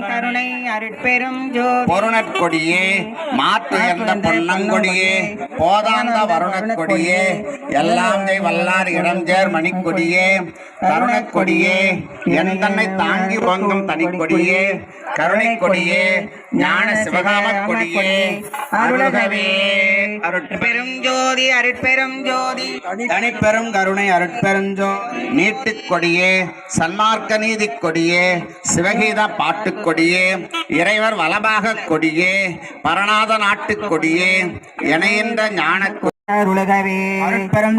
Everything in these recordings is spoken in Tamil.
கருணை அருட்பெரும் ஜோதி பொருணற்கொடியே மாற்றுயர்ந்த பொன்னங்கொடியே போதாந்த வருணற்கொடியே எல்லாம் வல்லார் இடஞ்சேர் மணிக்கொடியே கருணக்கொடியே என் தன்னை தாங்கி ஓங்கும் தனிக்கொடியே கருணை கொடியே ஞான சிவகாம கொடியே அருளகவே அருட்பெரும் ஜோதி அருட்பெரும் ஜோதி தனிப்பெரும் கருணை அருட்பெரும் ஜோதி நீட்டுக் கொடியே சன்மார்க்க நீதி கொடியே சிவகீத பாட்டுக் கொடியே இறைவர் வலபாக கொடியே பரநாத நாட்டுக் கொடியே இணைகின்ற ஞான அருளகவே அருட்பெரும்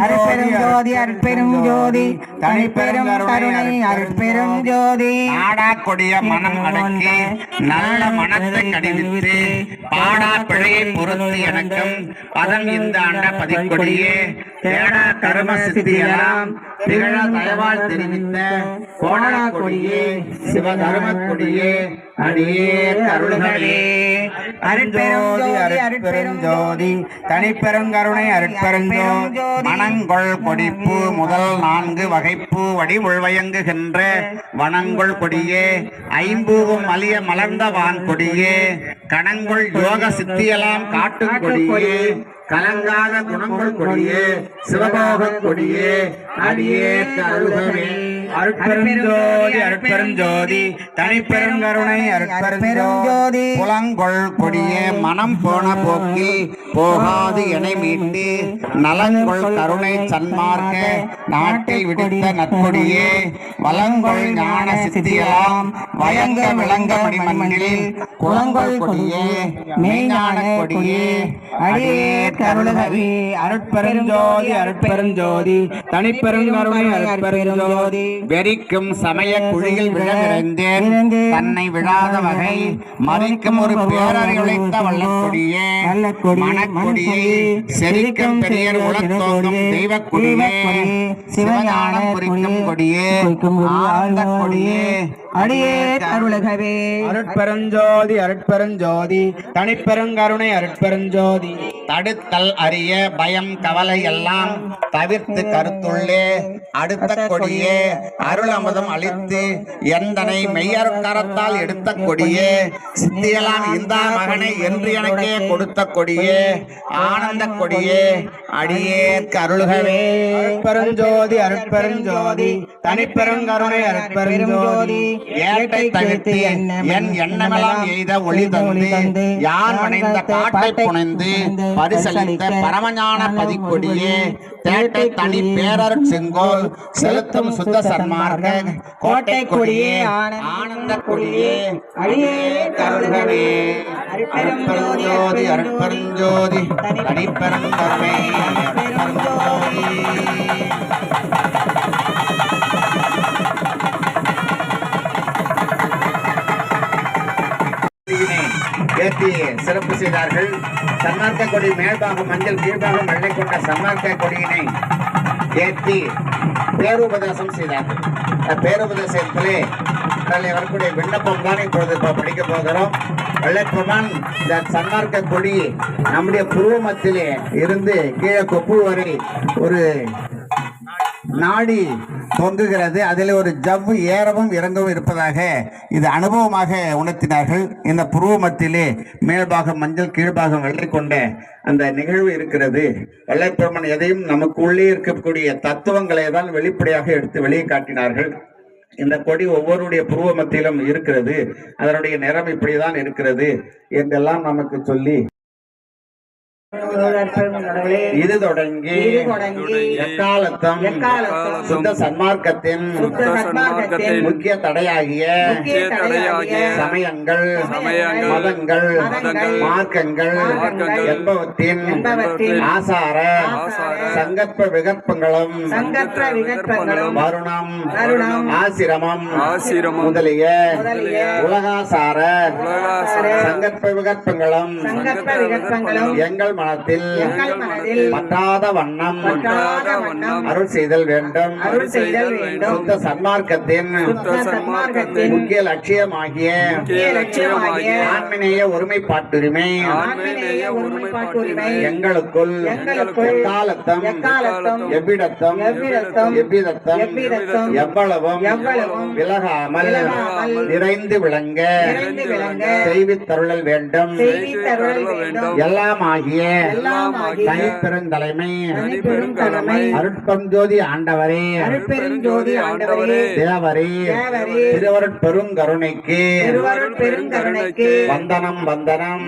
ஜோதி அருட்பெரும் ஜோதி தனிப்பெரும் கருணை அருட்பெரும் ஜோதி நாடா கொடிய மனம் அடக்கி நல்ல மனத்தை கடிவித்து பாடா பிழையை பொறுத்து எனக்கும் பதம் இந்த அண்ட பதிக்கொடியே தேடா கரும சித்தியெல்லாம் திகழ தயவால் தெரிவித்த கோடா கொடியே சிவதர்ம கொடியே அடியே கருள்களே அருட்பெரும் அருட்பெரும் ஜோதி தனிப்பெரும் கருணை அருட்பெரும் ஜோதி மணங்கொள் கொடிப்பு முதல் 4 வகைப்பு வடி உள்வயங்குகின்ற வனங்கொள் கொடியே ஐம்பூவும் அலிய மலர்ந்த வான் கொடியே கணங்கொள் யோக சித்தியெல்லாம் காட்டும் கொடியே கலங்காத குணங்கள் கொடியே சிவபோக கொடியே அடியே கருள்களே அருட்பெரும் ஜோதி தனிப்பெரும் கருணை அருட்பெரும் ஜோதி புலங்கொள் கொடியே மனம் போன போக்கில் போகாது என மீட்டு நலங்கொள் கருணை சன்மார்க்க நாட்டில் விடுத்த நற்கொடியே வலங்கொள் ஞான சித்தியெல்லாம் வயங்க விளங்க மணிமண்ணில் குளங்கொள் கொடியே மெய்ஞான கொடியே அடியே கருளகவே அருட்பெரும் ஜோதி தனிப்பெரும் கருணை அருட்பெரும் ஜோதி வெறிக்கும் சமய குழியில் விழ நிறைந்தேன் தன்னை விழாத வகை மறிக்கும் ஒரு பேரறிவுழைத்த வல்லக்கொடியே மணக்கொடியை செரிக்கும் பெரியர் உலத்தோங்கும் தெய்வ கொடியே சிவஞானம் குறிக்கும் கொடியே ஆழ்ந்த கொடியே அடியே அருளகவே அருட்பெரும் ஜோதி தனிப்பெரும் கருணை அருட்பெரும் ஜோதி தடுத்தல் அறிய பயம் கவலை எல்லாம் தவிர்த்து கருத்துள்ளே அடுத்த கொடியே அருள் அமுதம் அளித்து எந்தனை மெய்யருக்கரத்தால் எடுத்த கொடியே சித்தியெல்லாம் இந்தா மகனை என்று எனக்கே கொடுத்த கொடியே ஆனந்த கொடியே அடியேற்கு அருள்கவே அருட்பெரும் ஜோதி தனிப்பெரும் கருணை அருட்பெரும் ஜோதி ஏட்டை தவிர்த்து என் எண்ணமெல்லாம் எய்த ஒளி தந்து யார் மனைந்த காட்டை புனைந்து பரிசளித்த பரமஞான பதிக்கொடியே தேட்டை தனி பேரர் செங்கோல் செலுத்தும் சுத்த சன்மார்க்க கோட்டை கொடியே ஆனந்த கொடியே அடியே கருள்களே அருட்பெரும் ஜோதி தனிப்பெரும் கருணை அருட்பெரும் ஜோதி சிறப்பு செய்தார்கள். சன்மார்க்க கொடி மேல்பாகம் மஞ்சள் கீழ்பாகம் வெள்ளை கொண்ட சன்மார்க்க கொடியினை ஏற்றி பேருபதேசம் செய்தார்கள். பேருபதேசத்திலே வரக்கூடிய விண்ணப்பம் தான் இப்பொழுது படிக்க போகிறோம். வெள்ளப்பெருமான் இந்த சன்மார்க்க கொடி நம்முடைய புருவமத்திலே இருந்து கீழே கொப்பு வரை ஒரு நாடி தொங்குகிறது. அதில் ஒரு ஜவ்வு ஏறவும் இறங்கவும் இருப்பதாக இது அனுபவமாக உணர்த்தினார்கள். இந்த புருவமத்திலே மேல்பாகம் மஞ்சள் கீழ்பாகம் வெள்ளை கொண்ட அந்த நிகழ்வு இருக்கிறது. வெள்ளைப்பெருமான் எதையும் நமக்கு உள்ளே இருக்கக்கூடிய தத்துவங்களை தான் வெளிப்படையாக எடுத்து வெளியே காட்டினார்கள். இந்த கொடி ஒவ்வொருடைய புருவமத்திலும் இருக்கிறது, அதனுடைய நிறம் இப்படிதான் இருக்கிறது என்றெல்லாம் நமக்கு சொல்லி இது தொடங்கி எக்காலத்தம் சுத்த சன்மார்க்கத்தின் முக்கிய தடையாகிய சமயங்கள் மதங்கள் மார்க்கங்கள் என்பவற்றின் ஆசார சங்கற்ப விகற்பங்களும் வருணம் ஆசிரமம் முதலிய உலகாசார சங்கற்ப விகற்பங்களும் எங்கள் மனத்தில் பற்றாத வண்ணம் அருள் செய்தல் வேண்டும். சுத்த சன்மார்க்கத்தின் முக்கிய லட்சியமாகிய ஆன்மீக ஒருமைப்பாட்டுரிமை எங்களுக்குள் எக்காலத்தம் எவ்விடத்தம் எவ்வளவும் விலகாமல் நிறைந்து விளங்க செய்வித்தருளல் வேண்டும். எல்லாமாகிய தனிப்பெருந்தலைமை அருட்பெருஞ்சோதி ஆண்டவரே தேவரே திருவருட்பெருங்கருணைக்கு வந்தனம் வந்தனம்.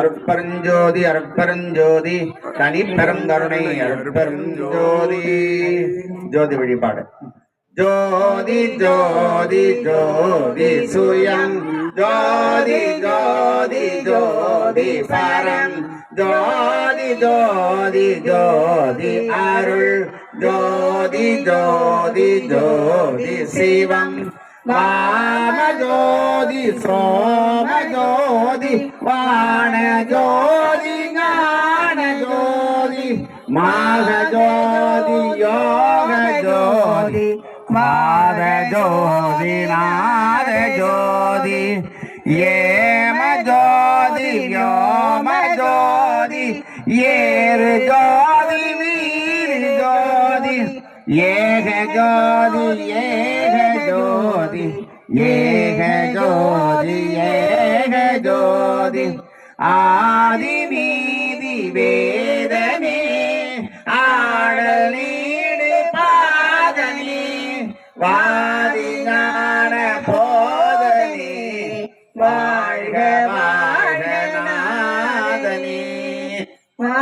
அருட்பெருஞ்சோதி அருட்பெருஞ்சோதி தனிப்பெருங்கருணை அருட்பெருஞ்சோதி. ஜோதி வழிபாடு. ஜோதி ஜோதி ஜோதி சுயம் ஜோதி ஜோதி ஜோதி பரம் ஜோதி ஜோதி ஜோதி அருள் ஜோதி ஜோதி ஜோதி சிவம் வாம ஜோதி சோம ஜோதி வாண ஜோதி ஞான ஜோதி மாக ஜோதி யோக ஜோதி மாத ஜோதி நாத ஜோதி ஏம ஜோதி யோம ஜோதி ஏறு ஜோதி வீர் ஜோதி ஏக ஜோதி ஏக ஜோதி ஏக ஜோதி ஏக ஜோதி ஆதி நீதி வேதனே ஆடல் நீடு பாதனே வாதி ஞான போதனே வாழ்க வாழ்க நாதனே.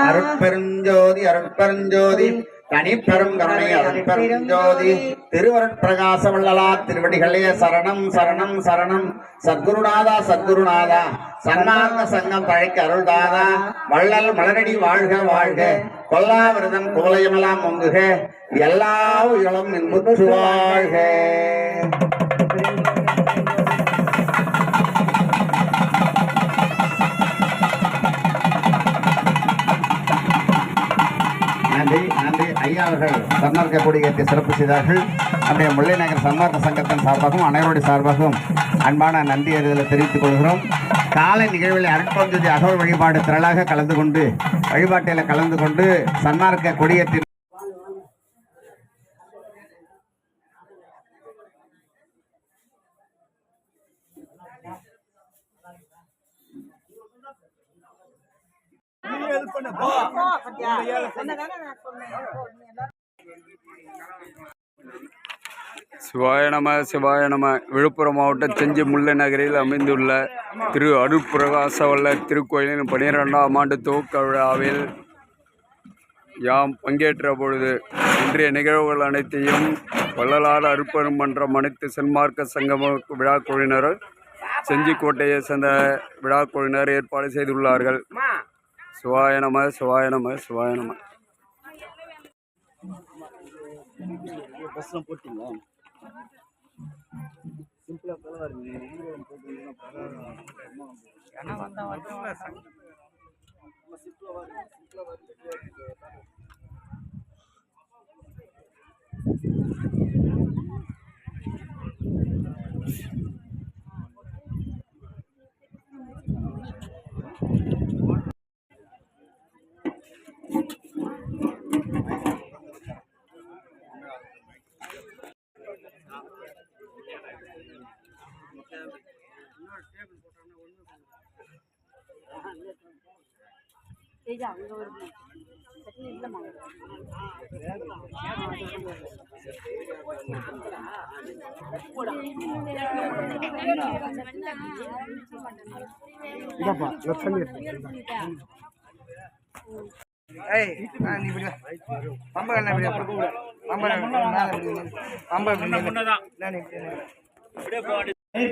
அருட்பெருஞ்சோதி அருட்பெருஞ்சோதி தனிப்பெரும் கருணை அருட்பெருஞ்சோதி திருவருட்பிரகாச வள்ளலா திருவடிகளே சரணம் சரணம் சரணம். சத்குருநாதா சத்குருநாதா சன்மார்க்க சங்கம் தழைக்க அருள்தாதா வள்ளல் மலரடி வாழ்க வாழ்க கொல்லாவிரதன் கோலயமெல்லாம் ஒங்குக எல்லா உயிரும் இன்புற்று வாழ்க. நன்றி நன்றி. ஐயா அவர்கள் சன்மார்க்க கொடியேற்றி சிறப்பு செய்தார்கள். நம்முடைய முல்லைநகர் சன்மார்க்க சங்கத்தின் சார்பாகவும் அனைவருடைய சார்பாகவும் அன்பான நன்றி அறிதலை தெரிவித்துக் கொள்கிறோம். காலை நிகழ்வில் அருட்பெருஞ்சோதி அகவல் வழிபாடு திரளாக கலந்து கொண்டு வழிபாட்டில் கலந்து கொண்டு சன்மார்க்க கொடியேற்றி சிவாய நம சிவாய நம. விழுப்புரம் மாவட்டம் செஞ்சி முல்லை நகரில் அமைந்துள்ள திரு அருட்பிரகாசவல்லர் திருக்கோயிலின் 12ஆம் ஆண்டு துவக்க விழாவில் யாம் பங்கேற்ற பொழுது இன்றைய நிகழ்வுகள் அனைத்தையும் வள்ளலார் அருட்பெரும் மன்றம் அனைத்து சன்மார்க்க சங்கம விழாக்குழுவினர் செஞ்சிக்கோட்டையை சேர்ந்த விழாக்குழுவினர் ஏற்பாடு செய்துள்ளார்கள். சிவாய நம சிவாய நம சிவாய நம.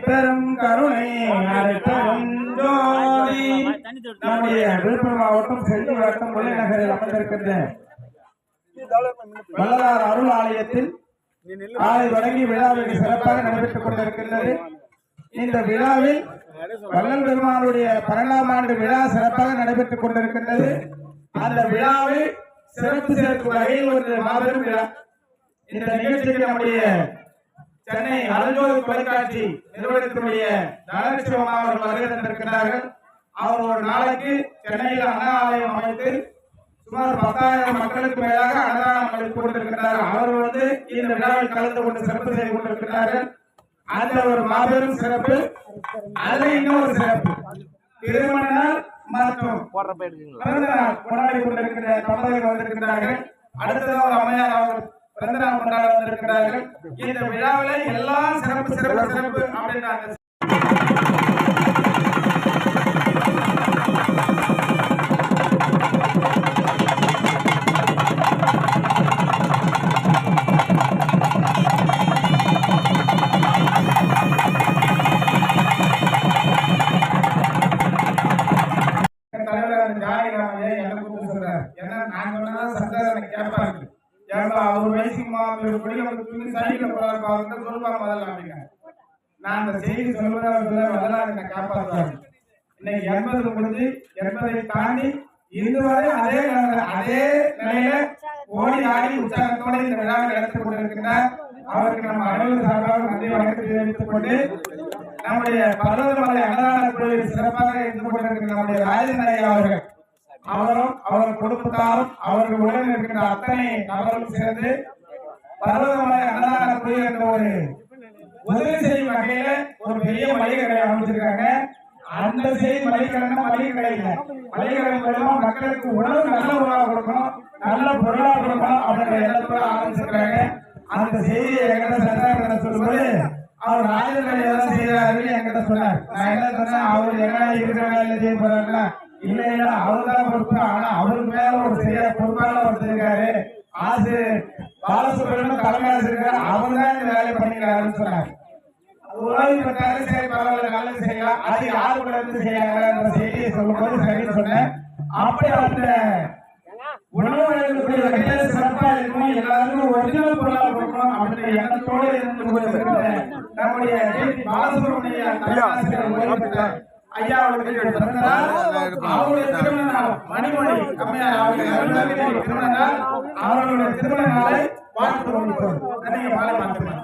பெரும் கருணை அருட்பெருஞ்சோதி. நம்முடைய விழுப்புரம் மாவட்டம் செஞ்சி வட்டம் முல்லை நகரில் அமைந்திருக்கின்ற வள்ளலார் அருள் ஆலயத்தில் காலை தொடங்கி விழா வெகு சிறப்பாக நடைபெற்றுக் கொண்டிருக்கின்றது. இந்த விழாவில் வள்ளல் பெருமானுடைய 12ஆம் ஆண்டு விழா சிறப்பாக நடைபெற்றுக் கொண்டிருக்கின்றது. அந்த விழாவை சிறப்பு சேர்க்கும் வகையில் ஒரு மாபெரும் விழா. இந்த நிகழ்ச்சிக்கு நம்முடைய சென்னை அருள்ஜோதி தொலைக்காட்சி நிறுவனத்தினுடைய தனலட்சுமி அவர்கள் வருகை தந்திருக்கிறார்கள். அவர் ஒரு நாளைக்கு சென்னையில் அண்ணா ஆலயம் அமைத்து சுமார் 10,000 மக்களுக்கு மேலாக அன்னதானம் அளித்துக் கொண்டிருக்கிறார்கள். அவர்கள் இந்த விழாவில் கலந்து கொண்டு சிறப்பு செய்து கொண்டிருக்கிறார்கள். அந்த ஒரு மாபெரும் சிறப்பு. அதுல இன்னொரு சிறப்பு, திருமண நாள் மற்றும் பிறந்த நாள் கொண்டாடி கொண்டிருக்கிற தம்பதிகள் வந்திருக்கிறார்கள். அடுத்ததாக அம்மையார் அவர்கள் பிறந்த நாள் கொண்டாட வந்திருக்கிறார்கள். இந்த விழாவில் எல்லாம் சிறப்பு சிறப்பு சிறப்பு அப்படின்றாங்க. நான் அந்த செய்தி சொல்வதை காப்பாற்றுவாங்க. இன்னைக்கு 80 முடிஞ்சு 80 தாண்டி இதுவரை அதே நிலையில ஓடி ஆடி உற்சாகத்தோட இந்த விழாவை நடத்தி கொண்டிருக்கிறார். அவருக்கு நம்ம அனைவரும் சார்பாக நன்றி வணக்கத்தை தெரிவித்துக் கொண்டு நம்முடைய பர்வதமலை அன்னதான குழுவில் சிறப்பாக இருந்து கொண்டிருக்கிற நம்முடைய ராஜநாயகி அவர்கள் அவரும் அவர் குடும்பத்தாரும் அவர்கள் உடன் இருக்கின்ற அத்தனை நபர்களும் சேர்ந்து பர்வதமலை அன்னதான குழு என்ற ஒரு உதவி செய்யும் வகையில ஒரு பெரிய மளிகை கடை அமைச்சிருக்காங்க. அந்த செய்தி மளிகை கடை இல்லை. மளிகை கடை மூலமா மக்களுக்கு உணவு நல்ல உணவாக கொடுக்கணும், நல்ல பொருளாக கொடுக்கணும் அப்படின்ற எண்ணத்தோட ஆரம்பிச்சிருக்காங்க. அந்த செய்தியை எங்கிட்ட சந்தான சொல்லும்போது அவர் ராஜநாயகி செய்யறாரு என்கிட்ட சொன்னார். நான் என்ன சொன்னேன், அவர் என்ன இருக்கிற வேலை செய்ய போறாங்களா? இல்ல இல்ல, அவர் தான் பொறுப்பு. ஆனா அவருக்கு மேல ஒரு சரியா பொறுப்பான ஒருத்தர் இருக்காரு, ஆசிரியர் பாலசுப்ரமணியம் தலைமை ஆசிரியர், அவர் தான் இந்த வேலையை பண்ணிக்கிறாருன்னு சொன்னார். உதவி பெற்றாரு, சரி பரவாயில்ல, நல்லது செய்யலாம். அது யாரு கூட இருந்து செய்யறாங்க செய்தியை சொல்லும் போது சரின்னு சொன்னேன். அப்படி அந்த உணவு வழங்கக்கூடிய வகையில சிறப்பா இருக்கணும், எல்லாருக்கும் ஒரிஜினல் பொருளாக கொடுக்கணும் அப்படின்ற எண்ணத்தோடு இருந்து கொண்டிருக்கிற நம்முடைய பாலசுப்ரமணியம் தலைமை ஆசிரியர் உதவி பெற்றார் ஐயா அவர்களுடைய பிறந்த நாள், அவருடைய திருமண நாள், மணிமொழி அம்மையார் அவர்களுடைய திருமண நாள், அவர்களுடைய திருமண நாளை வாழ்த்து கொள்கிறோம். நீங்க மாலை மாற்றுங்க.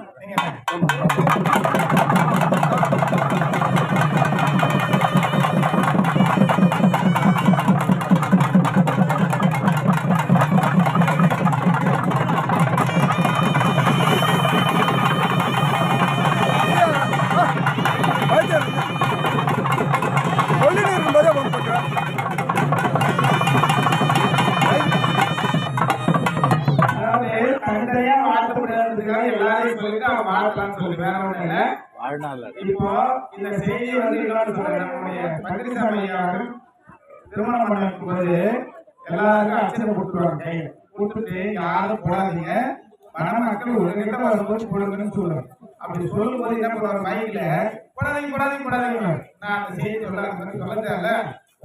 இப்போ இந்த செய்தி திருமணம் பண்ணும் போது எல்லாருக்கும் அச்சனை போட்டுருவாங்க. கையில போட்டுட்டு யாரும் போடாதீங்க, மணமக்கள் ஒருங்கிட்ட வரும்போது போடுங்கன்னு சொல்லுவாங்க. அப்படி சொல்லும் போது என்ன பண்ணுவாங்க, மைக்ல போடாதீங்க போடாதீங்க போடாதீங்க. நான் அந்த செய்தி சொல்லல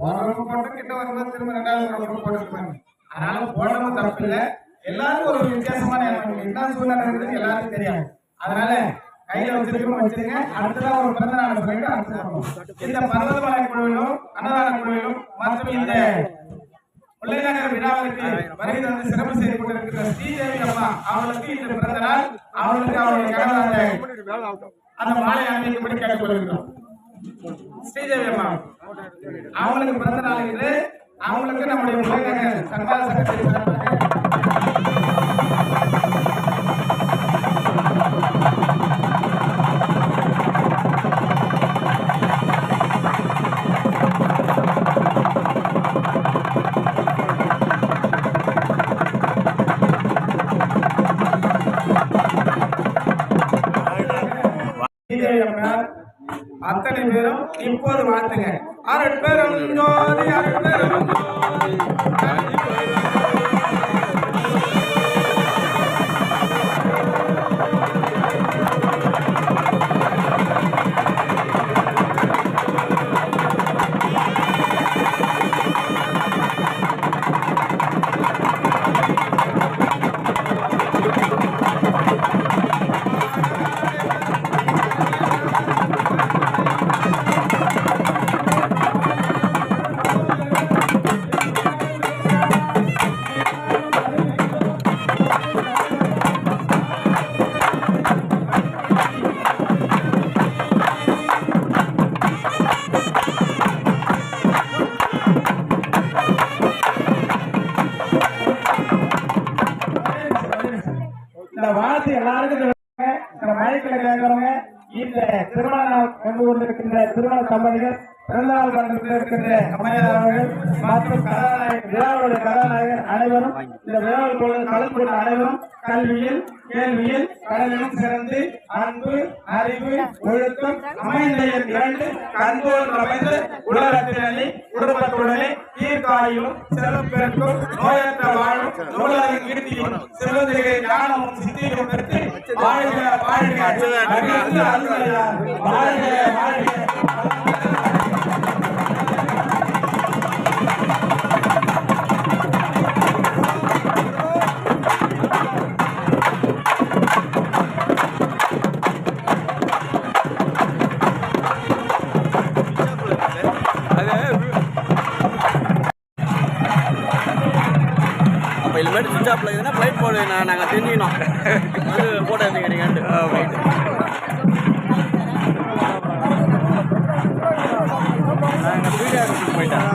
ஓரளவு போட்டு கிட்ட வரும்போது திரும்ப 2வது போட்டுருப்பாங்க. அதனால போடவும் தப்பு இல்லை. எல்லாருக்கும் ஒரு வித்தியாசமான என்ன சூழ்நிலை இருக்குது எல்லாருக்கும் தெரியாது. அதனால கையில வச்சிருக்க அடுத்ததான் ஒரு பிறந்த நாள் சொல்லிட்டு அடுத்து இந்த பர்வதமலை குழுவிலும் அன்னதான குழுவிலும் மற்றும் இந்த முல்லைநகர் விழாவிற்கு வருகை தந்து சிறப்பு செய்து கொண்டிருக்கிற ஸ்ரீதேவி அம்மா அவர்களுக்கு இந்த பிறந்த நாள், அவர்களுக்கு அவருடைய கணவர் அந்த மாலை அணிவிக்கும்படி கேட்டுக்கொள்கிறோம். ஸ்ரீதேவி அம்மா அவங்களுக்கு பிறந்த நாள் என்று அவங்களுக்கு நம்முடைய முல்லைநகர் சர்க்கார் சட்டத்தை அத்தனை பேரும் இப்போது வாழ்த்துங்க. அருட்பெரும் ஜோதி அருட்பெரும் வந்து கொண்டிருக்கின்ற திருமண தம்பதிகள் பிறந்தநாள் கொண்டிருக்கிற இருக்கின்ற அம்மையார் அவர்கள் மற்றும் விழாவுடைய கதாநாயகர் அனைவரும் இந்த விழாவில் கலந்து கொண்ட அனைவரும் கல்வியில் கேள்வியில் கடலிலும் சிறந்து அன்பு அறிவு ஒழுக்கம் அமைந்த இரண்டு கண்போல் அமைந்து உலகத்திலே குடும்பத்துடனே தீர்க்காயும் செல்வம் பெருக்கும் நோயற்ற வாழும் நூலகம் கீர்த்தியும் செல்வதிலே ஞானமும் சித்தியும் பெற்று வாழ்க வாழ்க மகிழ்ந்து அருள்கிறார். வாழ்க வாழ்க. அப்போ இனிமேட்டு சுவிட்ச் ஆஃப்ல இருக்குதுன்னா ஃப்ளைட் போடு நாங்கள் தெரிஞ்சுக்கணும் அது ஃபோட்டோ எடுத்துக்கிறீங்கன்ட்டு நாங்கள் வீடியோ ஆஃபீஸுக்கு போயிட்டேன்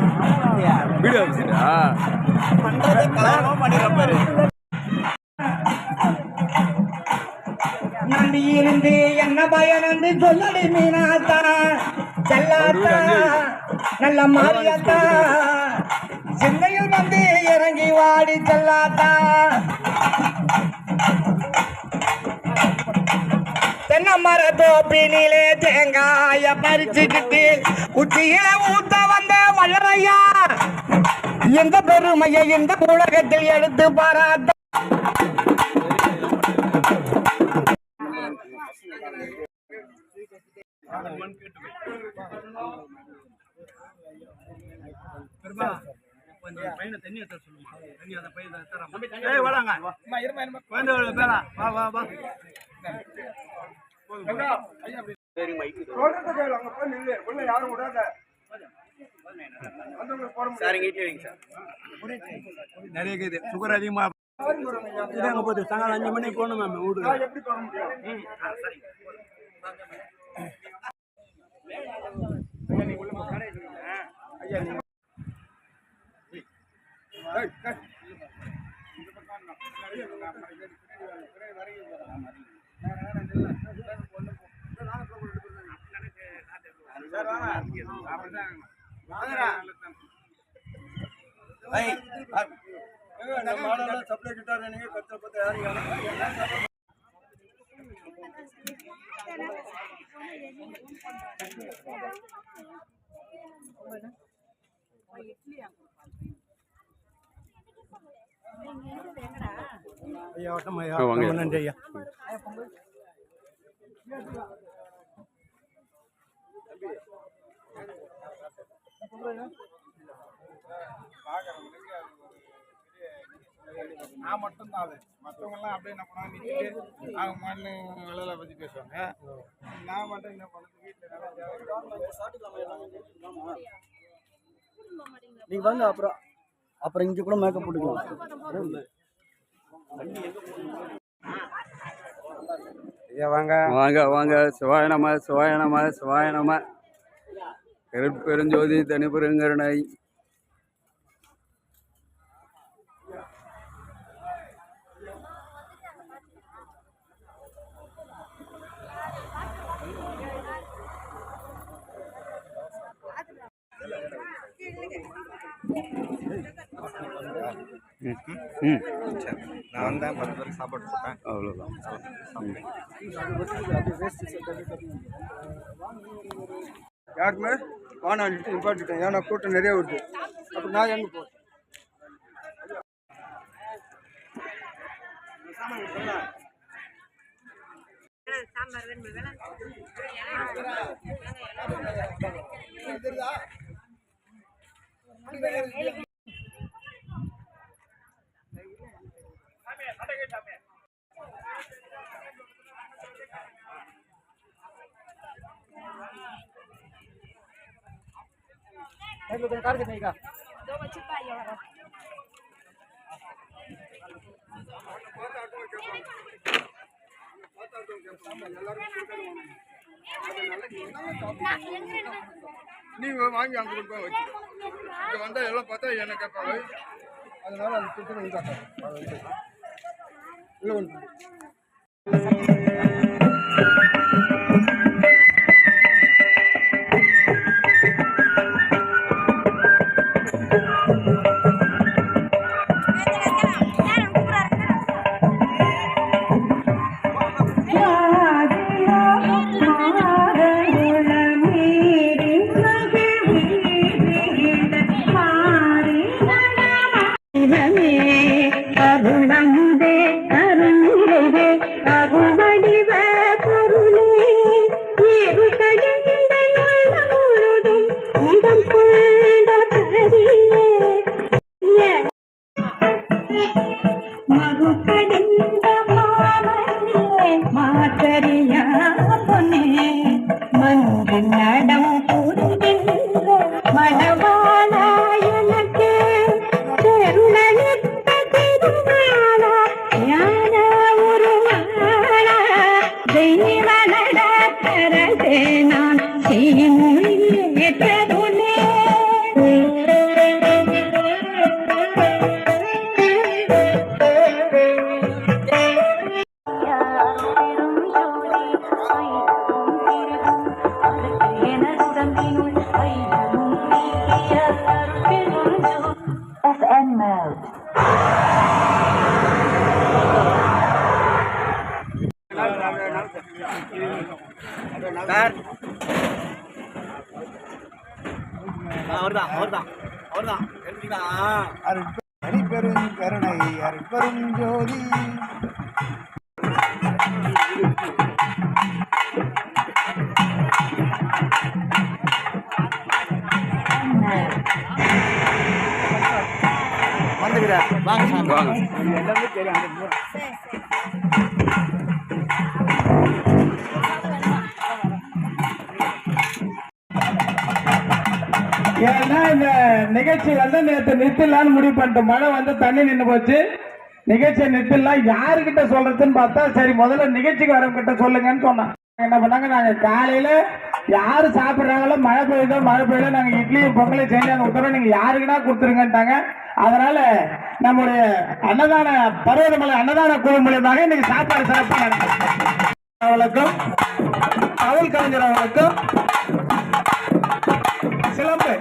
வீடியோ ஆஃபீஸா பண்ணிடுறேன் பாரு நம்பி இருந்து என்ன பயனந்து சொல்லடி மீனாத்தா செல்லாத்தா நல்ல மாறியாத்தா சிந்தையில் வந்து இறங்கி வாடி செல்லாத்தா தென்னை மர தோப்பினிலே தேங்காய பறிச்சுக்கிட்டு உச்சியில ஊத்த வந்த வளரையா எந்த பெருமையை இந்த உலகத்தில் எடுத்து பாராட்ட கொஞ்சம் பையனை தண்ணி எடுத்து சொல்லுமா தண்ணி அதை பையன் தரேன் ஏய் வாடாங்க குழந்தை பேரா வா வா வா சரி மைக்கு சார் இங்கே வைங்க சார் நிறைய இருக்குது சுகர் அதிகமாக அங்கே போகுது சாயங்காலம் 5 மணிக்கு போகணும் மேம் வீடு எப்படி போக முடியும் சரி சப்ளை கிட்டார் நீங்க கத்த பத்த யாரு ஐயா வட்டம் ஐயா நன்றி ஐயா நான் மட்டும்தான் அது மற்றவங்கெல்லாம் அப்படியே என்ன பண்ணுவாங்க அவங்க மண்ணு விளையாட பற்றி பேசுவாங்க நான் மட்டும் என்ன பண்ணுறது வீட்டில் நீங்க வாங்க அப்புறம் இங்க கூட மேக்கப் போட்டுக்கலாம் வாங்க வாங்க சிவாய நம சிவாய நம சிவாய நம பெருஞ்சோதி தனிபெருங்கருணை நான் வந்தேன் 10 பேருக்கு சாப்பாடு போட்டேன் அவ்வளோதான். யாருக்குமே வானாட்டு நிப்பாட்டிட்டேன் ஏன்னா கூட்டம் நிறைய வருது அப்போ நான் எங்கே போகிறேன் நீங்க வாங்கி அங்கே கொண்டு போய் வச்சு இங்கே வந்தால் எல்லாம் பார்த்தா என்ன கேட்பாங்க அதனால அது கொடுத்து இல்லை ஒன்று FN mode. சார் அவர்தான் அவர்தான் அவர்தான் எடுத்துக்கிட்டா அடிப்பெரும் கருணை அருட்பெரும் ஜோதி வந்துக்கிறார் வாங்க சாமி. வாங்க ஏன்னா இந்த நிகழ்ச்சி வந்து நேற்று நிறுத்தலான்னு முடிவு பண்ணிட்டோம். மழை வந்து தண்ணி நின்று போச்சு, நிகழ்ச்சியை நிறுத்தலாம். யாருக்கிட்ட சொல்றதுன்னு பார்த்தா சரி முதல்ல நிகழ்ச்சிக்கு வரவங்கிட்ட சொல்லுங்கன்னு சொன்னான். என்ன பண்ணாங்க, நாங்க காலையில யாரு சாப்பிடுறாங்களோ மழை பெய்யுதோ நாங்க இட்லியும் பொங்கலையும் செஞ்சு அந்த உத்தரவு நீங்க யாருக்குன்னா கொடுத்துருங்கன்ட்டாங்க. அதனால நம்முடைய அன்னதான பருவதமலை அன்னதான குழு மூலியமாக இன்னைக்கு சாப்பாடு சிறப்பாக நடக்கும். அவர்களுக்கும் அவள் கலைஞர் அவர்களுக்கும் சிலம்பு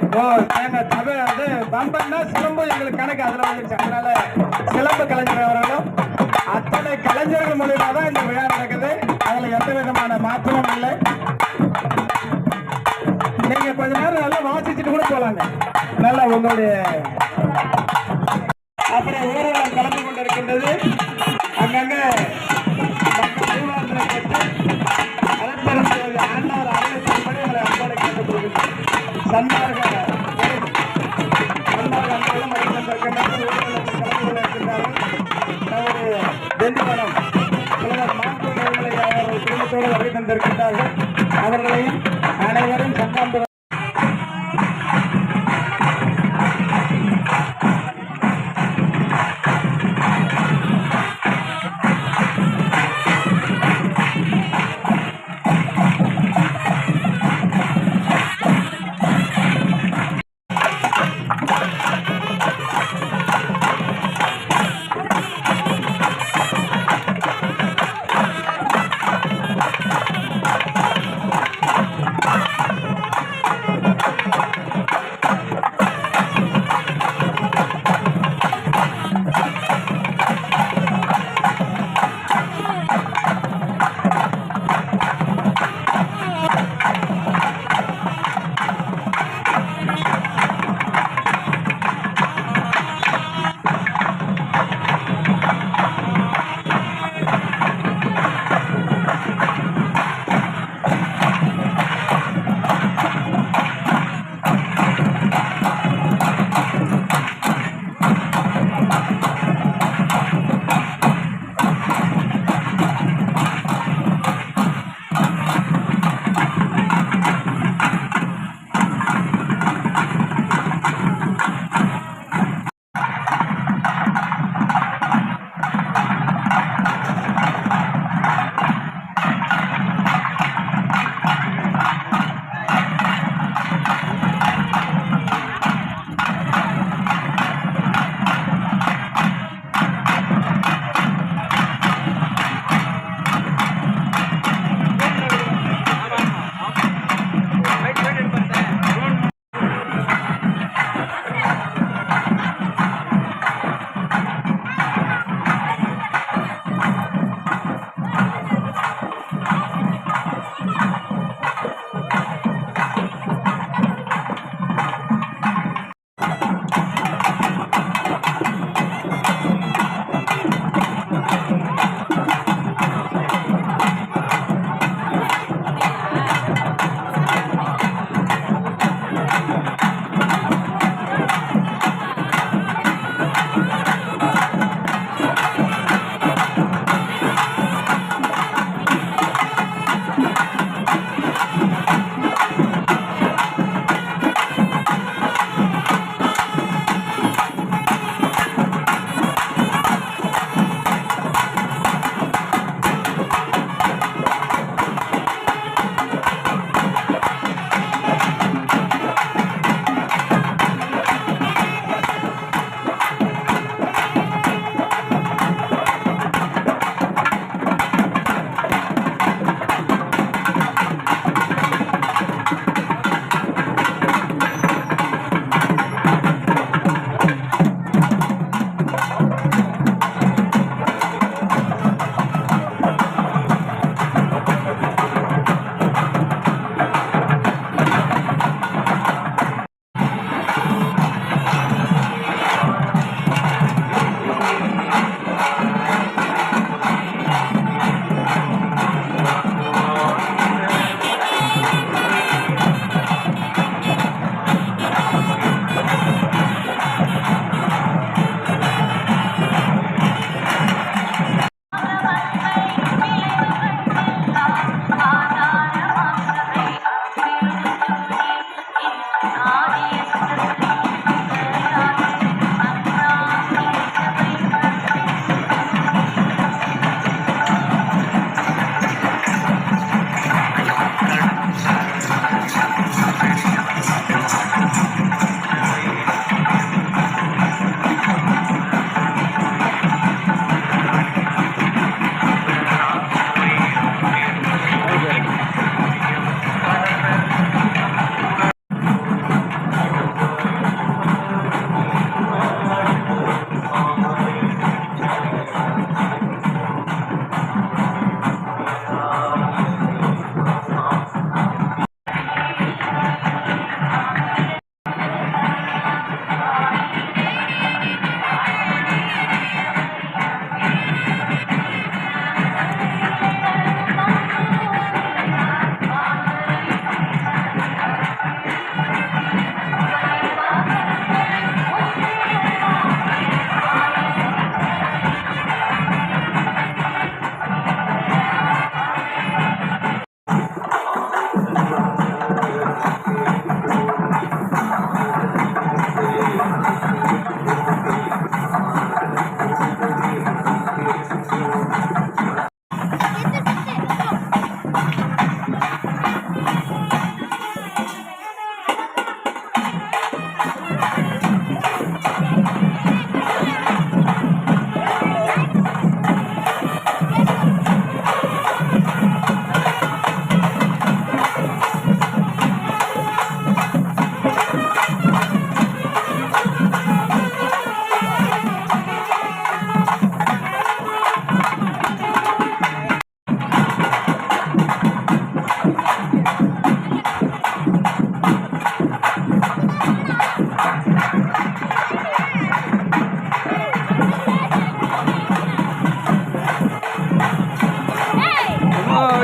எங்க தவை வந்து பம்பன்னா சிலம்பு எங்களுக்கு கணக்கு அதுல வந்துருச்சு. அதனால சிலம்பு கலைஞர் அவர்களும் அத்தனை கலைஞர்கள் மூலியமா தான் இந்த விழா நடக்குது. அதுல எந்த விதமான மாற்றமும் இல்லை. நீங்க கொஞ்ச நேரம் நல்லா வாசிச்சுட்டு கூட போலாங்க. நல்லா உங்களுடைய அப்புறம் ஊர்வலம் கலந்து கொண்டிருக்கின்றது. அங்கங்க ஆண்டவர் அறிவித்தபடி உங்களை அன்போடு கேட்டுக்கொள்கிறேன். குடும்பத்தோடு வருகை தந்திருக்கின்றார்கள். அவர்களையும் அனைவரும் சங்கம்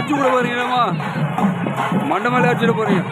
அடிச்சு விட போறீங்களாமா மண்டை மேலே அடிச்சுட போறீங்க